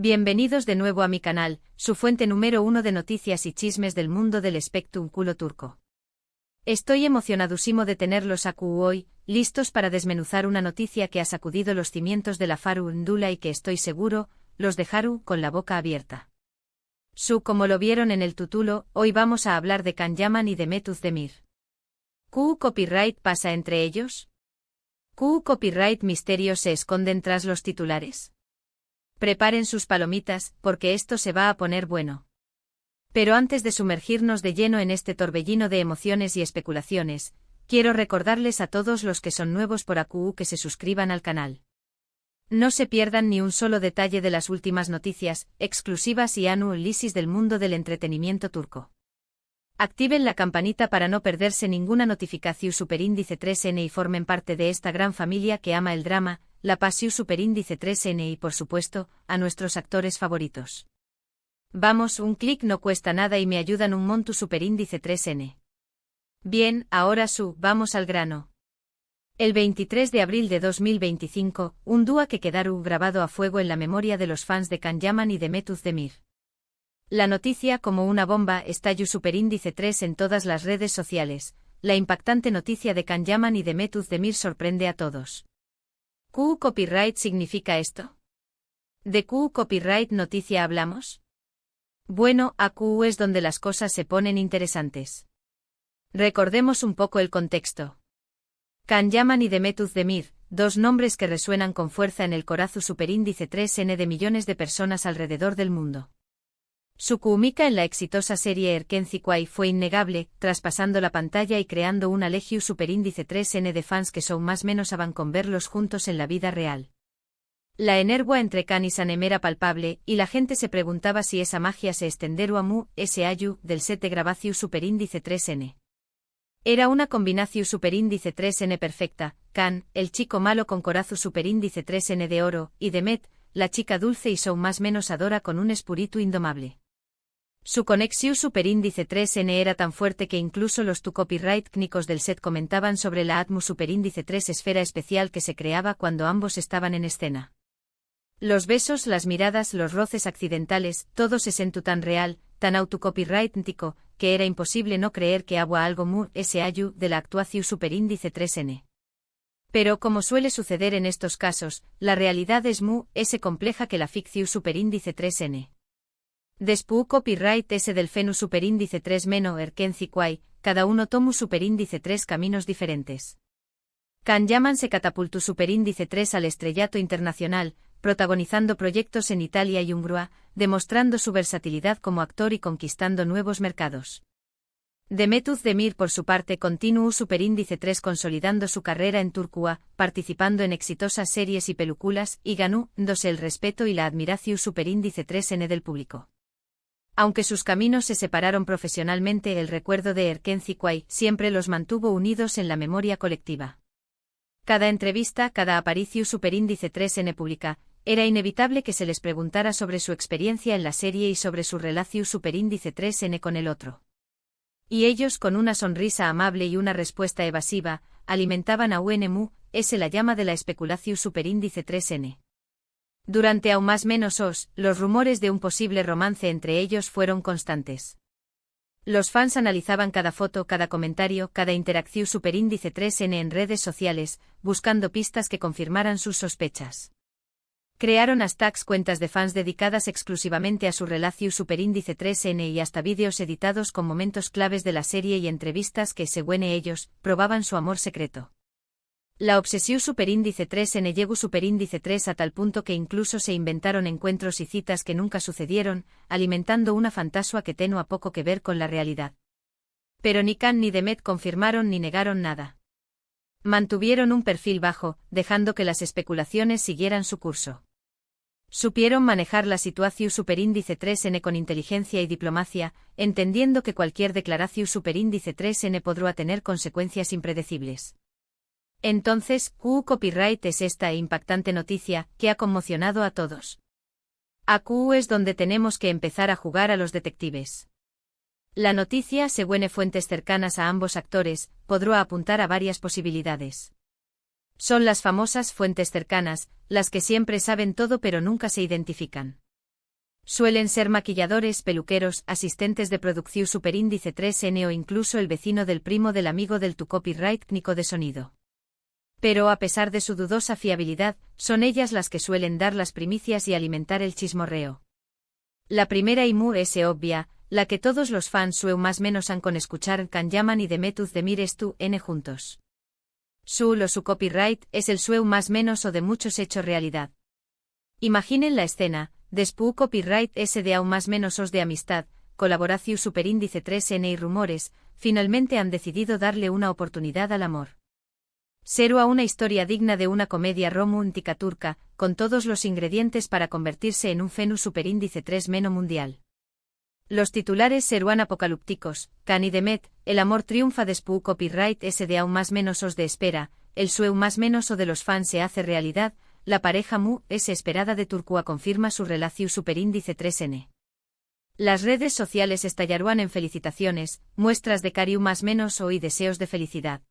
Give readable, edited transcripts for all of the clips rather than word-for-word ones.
Bienvenidos de nuevo a mi canal, su fuente número 1 de noticias y chismes del mundo del espectáculo turco. Estoy emocionadísimo de tenerlos aquí hoy, listos para desmenuzar una noticia que ha sacudido los cimientos de la farándula y que estoy seguro, los dejará con la boca abierta. Como lo vieron en el título, hoy vamos a hablar de Can Yaman y de Mehmet Özdemir. ¿Qué copyright pasa entre ellos? ¿Qué copyright misterios se esconden tras los titulares? Preparen sus palomitas, porque esto se va a poner bueno. Pero antes de sumergirnos de lleno en este torbellino de emociones y especulaciones, quiero recordarles a todos los que son nuevos por aquí que se suscriban al canal. No se pierdan ni un solo detalle de las últimas noticias, exclusivas y análisis del mundo del entretenimiento turco. Activen la campanita para no perderse ninguna notificación superíndice 3N y formen parte de esta gran familia que ama el drama, la pasión superíndice 3N y por supuesto, a nuestros actores favoritos. Vamos, un clic no cuesta nada y me ayudan un montón superíndice 3N. Bien, ahora vamos al grano. El 23 de abril de 2025, un dúo que quedará grabado a fuego en la memoria de los fans de Can Yaman y de Mehmet Özdemir. La noticia como una bomba estalló superíndice 3 en todas las redes sociales. La impactante noticia de Can Yaman y de Mehmet Özdemir sorprende a todos. ¿Qué copyright significa esto? ¿De qué copyright noticia hablamos? Bueno, aquí es donde las cosas se ponen interesantes. Recordemos un poco el contexto. Can Yaman y de Mehmet Özdemir, dos nombres que resuenan con fuerza en el corazón superíndice 3N de millones de personas alrededor del mundo. Su química en la exitosa serie Ergenci fue innegable, traspasando la pantalla y creando una legión superíndice 3N de fans que son más menos avan con verlos juntos en la vida real. La energía entre Can y Sanem era palpable, y la gente se preguntaba si esa magia se extendería a Mu, ese ayu, del set de grabación superíndice 3N. Era una combinación superíndice 3N perfecta, Can, el chico malo con corazón superíndice 3N de oro, y Demet, la chica dulce y son más menos adora con un espíritu indomable. Su conexión superíndice 3N era tan fuerte que incluso los copyright técnicos del set comentaban sobre la atmu superíndice 3 esfera especial que se creaba cuando ambos estaban en escena. Los besos, las miradas, los roces accidentales, todo se sentó tan real, tan autocopyrightico, que era imposible no creer que había algo mu, ese ayu, de la actuación superíndice 3N. Pero como suele suceder en estos casos, la realidad es mu, ese compleja que la ficción superíndice 3N. Después copyright ese del fenu superíndice 3 meno Ergenci cada uno tomó superíndice 3 caminos diferentes. Can Yaman se catapultó superíndice 3 al estrellato internacional, protagonizando proyectos en Italia y Hungría, demostrando su versatilidad como actor y conquistando nuevos mercados. Mehmet Özdemir por su parte continuó superíndice 3 consolidando su carrera en Turquía, participando en exitosas series y películas, y ganándose el respeto y la admiración superíndice 3N del público. Aunque sus caminos se separaron profesionalmente, el recuerdo de Ergenci siempre los mantuvo unidos en la memoria colectiva. Cada entrevista, cada aparición superíndice 3N pública, era inevitable que se les preguntara sobre su experiencia en la serie y sobre su relación superíndice 3N con el otro. Y ellos, con una sonrisa amable y una respuesta evasiva, alimentaban a UNMU, la llama de la especulación superíndice 3N. Durante aún más menos los rumores de un posible romance entre ellos fueron constantes. Los fans analizaban cada foto, cada comentario, cada interacción superíndice 3N en redes sociales, buscando pistas que confirmaran sus sospechas. Crearon hashtags, cuentas de fans dedicadas exclusivamente a su relación superíndice 3N y hasta vídeos editados con momentos claves de la serie y entrevistas que, según ellos, probaban su amor secreto. La obsesión superíndice 3N llegó superíndice 3 a tal punto que incluso se inventaron encuentros y citas que nunca sucedieron, alimentando una fantasía que tenía poco que ver con la realidad. Pero ni Can ni Demet confirmaron ni negaron nada. Mantuvieron un perfil bajo, dejando que las especulaciones siguieran su curso. Supieron manejar la situación superíndice 3N con inteligencia y diplomacia, entendiendo que cualquier declaración superíndice 3N podría tener consecuencias impredecibles. Entonces, ¿qué copyright es esta impactante noticia que ha conmocionado a todos? Aquí es donde tenemos que empezar a jugar a los detectives. La noticia, según fuentes cercanas a ambos actores, podrá apuntar a varias posibilidades. Son las famosas fuentes cercanas, las que siempre saben todo pero nunca se identifican. Suelen ser maquilladores, peluqueros, asistentes de producción superíndice 3N o incluso el vecino del primo del amigo del tu copyright técnico de sonido. Pero a pesar de su dudosa fiabilidad, son ellas las que suelen dar las primicias y alimentar el chismorreo. La primera y mu es obvia, la que todos los fans sueu más menos han con escuchar Can Yaman y Demetuz Demir estu n juntos. Su copyright es el sueu más menos o de muchos hechos realidad. Imaginen la escena, despu copyright s de aún más menos os de amistad, colaboraciu superíndice 3N y rumores, finalmente han decidido darle una oportunidad al amor. Seru a una historia digna de una comedia romántica turca, con todos los ingredientes para convertirse en un fenu superíndice 3 meno mundial. Los titulares seruan apocalípticos, Can y Demet, el amor triunfa despu copyright s de aún más menos os de espera, el sueu más menos o de los fans se hace realidad, la pareja mu es esperada de Turcua confirma su relación superíndice 3N. Las redes sociales estallaruan en felicitaciones, muestras de cariu más menos o y deseos de felicidad.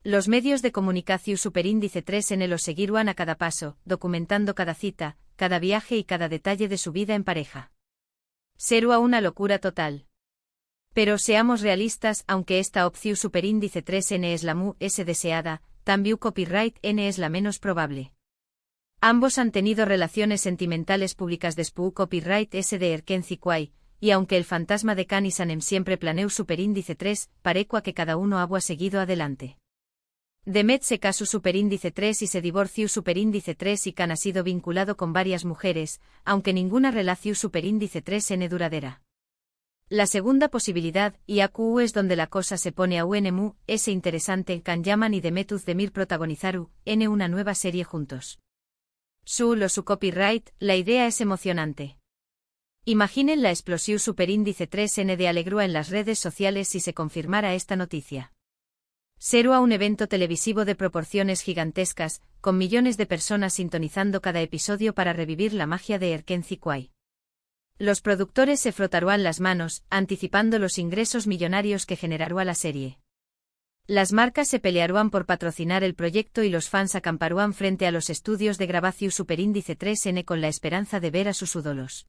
Los medios de comunicación superíndice 3N los seguiruan a cada paso, documentando cada cita, cada viaje y cada detalle de su vida en pareja. Serua una locura total. Pero seamos realistas, aunque esta opción superíndice 3N es la mu es deseada, también copyright N es la menos probable. Ambos han tenido relaciones sentimentales públicas despu copyright S de Erkenci Kwai, y aunque el fantasma de Can y Sanem siempre planeu superíndice 3, parecua que cada uno habua seguido adelante. Demet se casó superíndice 3 y se divorció superíndice 3 y Can ha sido vinculado con varias mujeres, aunque ninguna relación superíndice 3N duradera. La segunda posibilidad, y AQ es donde la cosa se pone a UNMU, es interesante, Can Yaman y Demetuz Demir protagonizaru, N una nueva serie juntos. Su copyright, la idea es emocionante. Imaginen la explosión superíndice 3N de alegrúa en las redes sociales si se confirmara esta noticia. Serua un evento televisivo de proporciones gigantescas, con millones de personas sintonizando cada episodio para revivir la magia de Erkenci Kwai. Los productores se frotaruan las manos, anticipando los ingresos millonarios que generará la serie. Las marcas se pelearuan por patrocinar el proyecto y los fans acamparuan frente a los estudios de grabación superíndice 3N con la esperanza de ver a sus ídolos.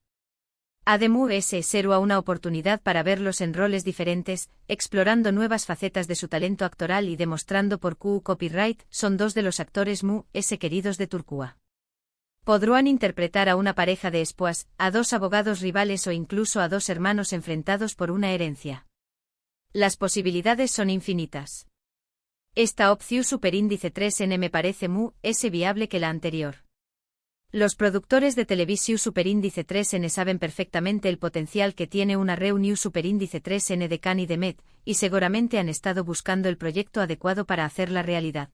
Ademu será una oportunidad para verlos en roles diferentes, explorando nuevas facetas de su talento actoral y demostrando por qué copyright son dos de los actores mu queridos de Turcua. Podrán interpretar a una pareja de espoas, a dos abogados rivales o incluso a dos hermanos enfrentados por una herencia. Las posibilidades son infinitas. Esta opción superíndice 3N me parece mu viable que la anterior. Los productores de televisión superíndice 3N saben perfectamente el potencial que tiene una reunión superíndice 3N de Can y Demet, y seguramente han estado buscando el proyecto adecuado para hacerla realidad.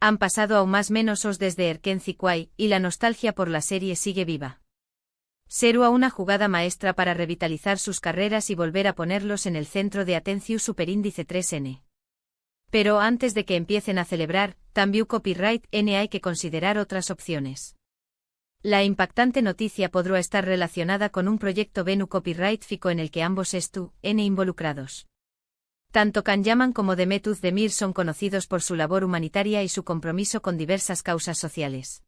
Han pasado aún más menos os desde Erkenci Kwai, y la nostalgia por la serie sigue viva. Serua una jugada maestra para revitalizar sus carreras y volver a ponerlos en el centro de atención superíndice 3N. Pero antes de que empiecen a celebrar, también copyright N hay que considerar otras opciones. La impactante noticia podrá estar relacionada con un proyecto Venu Copyright Fico en el que ambos N involucrados. Tanto Can Yaman como Demetuz Demir son conocidos por su labor humanitaria y su compromiso con diversas causas sociales.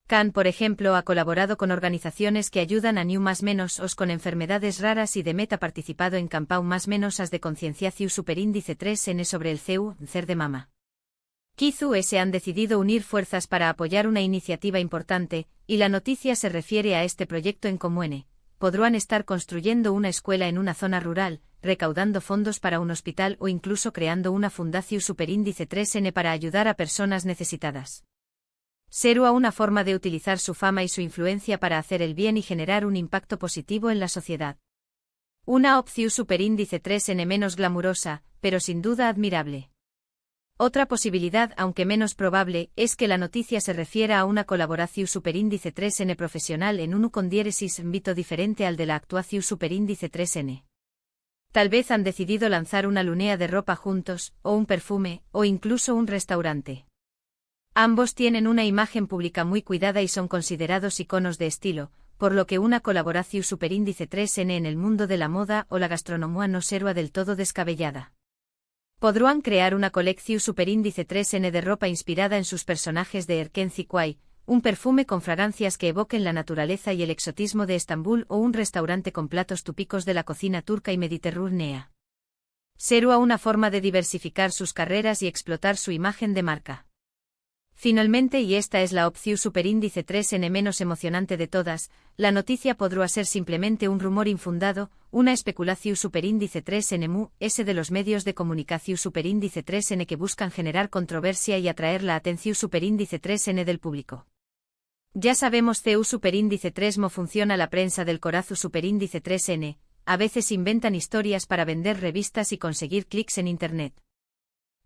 Can, por ejemplo, ha colaborado con organizaciones que ayudan a más menos os con enfermedades raras y Demet ha participado en campau más menos as de concienciación superíndice 3N sobre el cáncer de mama. Kizu han decidido unir fuerzas para apoyar una iniciativa importante, y la noticia se refiere a este proyecto en común. Podrán estar construyendo una escuela en una zona rural, recaudando fondos para un hospital o incluso creando una fundación superíndice 3N para ayudar a personas necesitadas. Serua una forma de utilizar su fama y su influencia para hacer el bien y generar un impacto positivo en la sociedad. Una opción superíndice 3N menos glamurosa, pero sin duda admirable. Otra posibilidad, aunque menos probable, es que la noticia se refiera a una colaboración superíndice 3N profesional en un condiéresis ámbito diferente al de la actuación superíndice 3N. Tal vez han decidido lanzar una lunea de ropa juntos, o un perfume, o incluso un restaurante. Ambos tienen una imagen pública muy cuidada y son considerados iconos de estilo, por lo que una colaboración superíndice 3N en el mundo de la moda o la gastronomía no será del todo descabellada. Podrán crear una colección superíndice 3N de ropa inspirada en sus personajes de Erkenci Kwai, un perfume con fragancias que evoquen la naturaleza y el exotismo de Estambul o un restaurante con platos típicos de la cocina turca y mediterránea. Serua, una forma de diversificar sus carreras y explotar su imagen de marca. Finalmente, y esta es la opción superíndice 3N menos emocionante de todas, la noticia podrá ser simplemente un rumor infundado, una especulación superíndice 3N mu, ese de los medios de comunicación superíndice 3N que buscan generar controversia y atraer la atención superíndice 3N del público. Ya sabemos CU superíndice 3 mo funciona la prensa del corazo superíndice 3N, a veces inventan historias para vender revistas y conseguir clics en internet.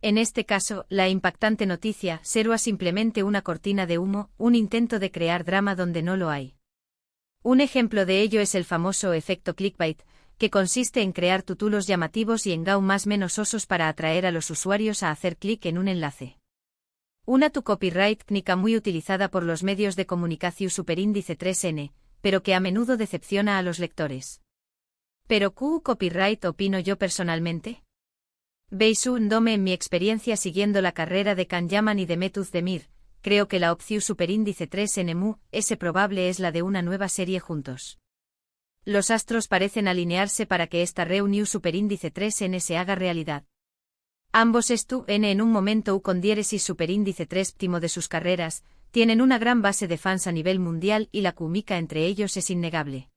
En este caso, la impactante noticia será simplemente una cortina de humo, un intento de crear drama donde no lo hay. Un ejemplo de ello es el famoso efecto clickbait, que consiste en crear títulos llamativos y en más menos osos para atraer a los usuarios a hacer clic en un enlace. Una copyright técnica muy utilizada por los medios de comunicación superíndice 3N, pero que a menudo decepciona a los lectores. ¿Pero copyright opino yo personalmente? Veis un dome en mi experiencia siguiendo la carrera de Can Yaman y de Mehmet Özdemir, creo que la opción superíndice 3N mu, probable es la de una nueva serie juntos. Los astros parecen alinearse para que esta reunión superíndice 3N se haga realidad. Ambos en un momento con diéresis superíndice 3 óptimo de sus carreras, tienen una gran base de fans a nivel mundial y la química entre ellos es innegable.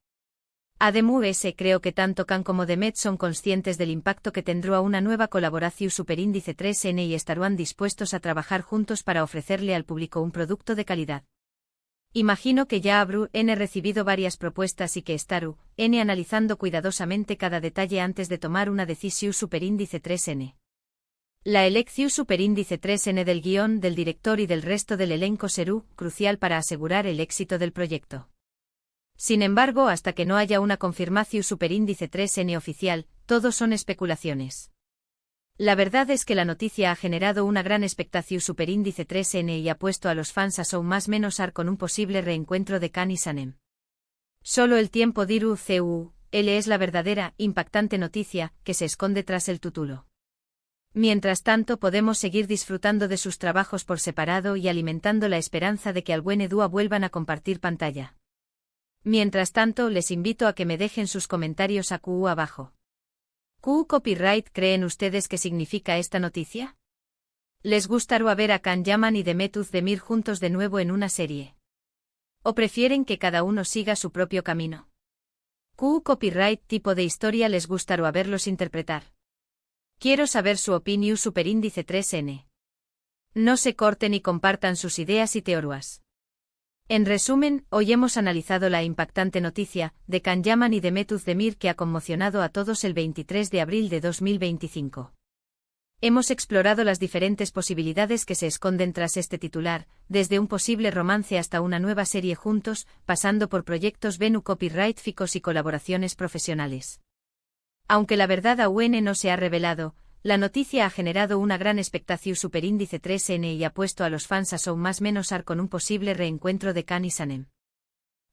Además, creo que tanto Can como Demet son conscientes del impacto que tendrá una nueva colaboración superíndice 3N y estarán dispuestos a trabajar juntos para ofrecerle al público un producto de calidad. Imagino que ya habrán recibido varias propuestas y que estarán analizando cuidadosamente cada detalle antes de tomar una decisión superíndice 3N. La elección superíndice 3N del guión, del director y del resto del elenco será crucial para asegurar el éxito del proyecto. Sin embargo, hasta que no haya una confirmación superíndice 3N oficial, todo son especulaciones. La verdad es que la noticia ha generado una gran expectación superíndice 3N y ha puesto a los fans a aún más menos con un posible reencuentro de Can y Sanem. Solo el tiempo dirá es la verdadera, impactante noticia que se esconde tras el título. Mientras tanto, podemos seguir disfrutando de sus trabajos por separado y alimentando la esperanza de que al buen Edua vuelvan a compartir pantalla. Mientras tanto, les invito a que me dejen sus comentarios abajo. ¿Copyright creen ustedes que significa esta noticia? ¿Les gustaría ver a Can Yaman y Mehmet Özdemir juntos de nuevo en una serie? ¿O prefieren que cada uno siga su propio camino? ¿Copyright tipo de historia les gustaría verlos interpretar? Quiero saber su opinión superíndice 3N. No se corten y compartan sus ideas y teorías. En resumen, hoy hemos analizado la impactante noticia de Can Yaman y Mehmet Özdemir que ha conmocionado a todos el 23 de abril de 2025. Hemos explorado las diferentes posibilidades que se esconden tras este titular, desde un posible romance hasta una nueva serie juntos, pasando por proyectos copyright-ficos y colaboraciones profesionales. Aunque la verdad aún no se ha revelado, la noticia ha generado una gran expectación superíndice 3N y ha puesto a los fans a aún más menos con un posible reencuentro de Can y Sanem.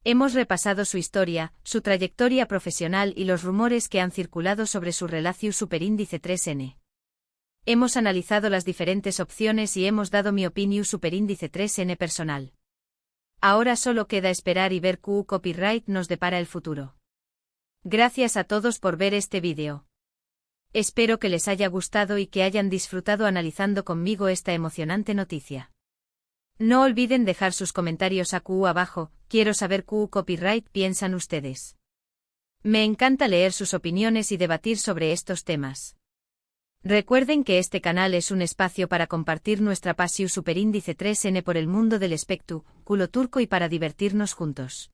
Hemos repasado su historia, su trayectoria profesional y los rumores que han circulado sobre su relación superíndice 3N. Hemos analizado las diferentes opciones y hemos dado mi opinión superíndice 3N personal. Ahora solo queda esperar y ver qué copyright nos depara el futuro. Gracias a todos por ver este vídeo. Espero que les haya gustado y que hayan disfrutado analizando conmigo esta emocionante noticia. No olviden dejar sus comentarios abajo, quiero saber qué copyright piensan ustedes. Me encanta leer sus opiniones y debatir sobre estos temas. Recuerden que este canal es un espacio para compartir nuestra pasión superíndice 3N por el mundo del espectáculo turco y para divertirnos juntos.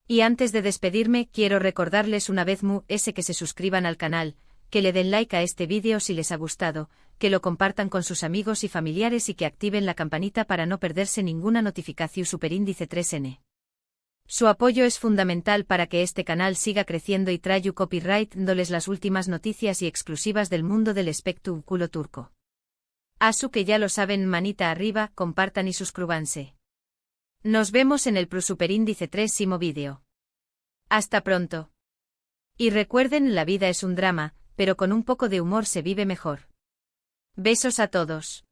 Y antes de despedirme, quiero recordarles una vez que se suscriban al canal, que le den like a este vídeo si les ha gustado, que lo compartan con sus amigos y familiares y que activen la campanita para no perderse ninguna notificación superíndice 3N. Su apoyo es fundamental para que este canal siga creciendo y traiga copyright dándoles las últimas noticias y exclusivas del mundo del espectáculo turco. Asu que ya lo saben, manita arriba, compartan y suscríbanse. Nos vemos en el superíndice 3º vídeo. Hasta pronto. Y recuerden, la vida es un drama, pero con un poco de humor se vive mejor. Besos a todos.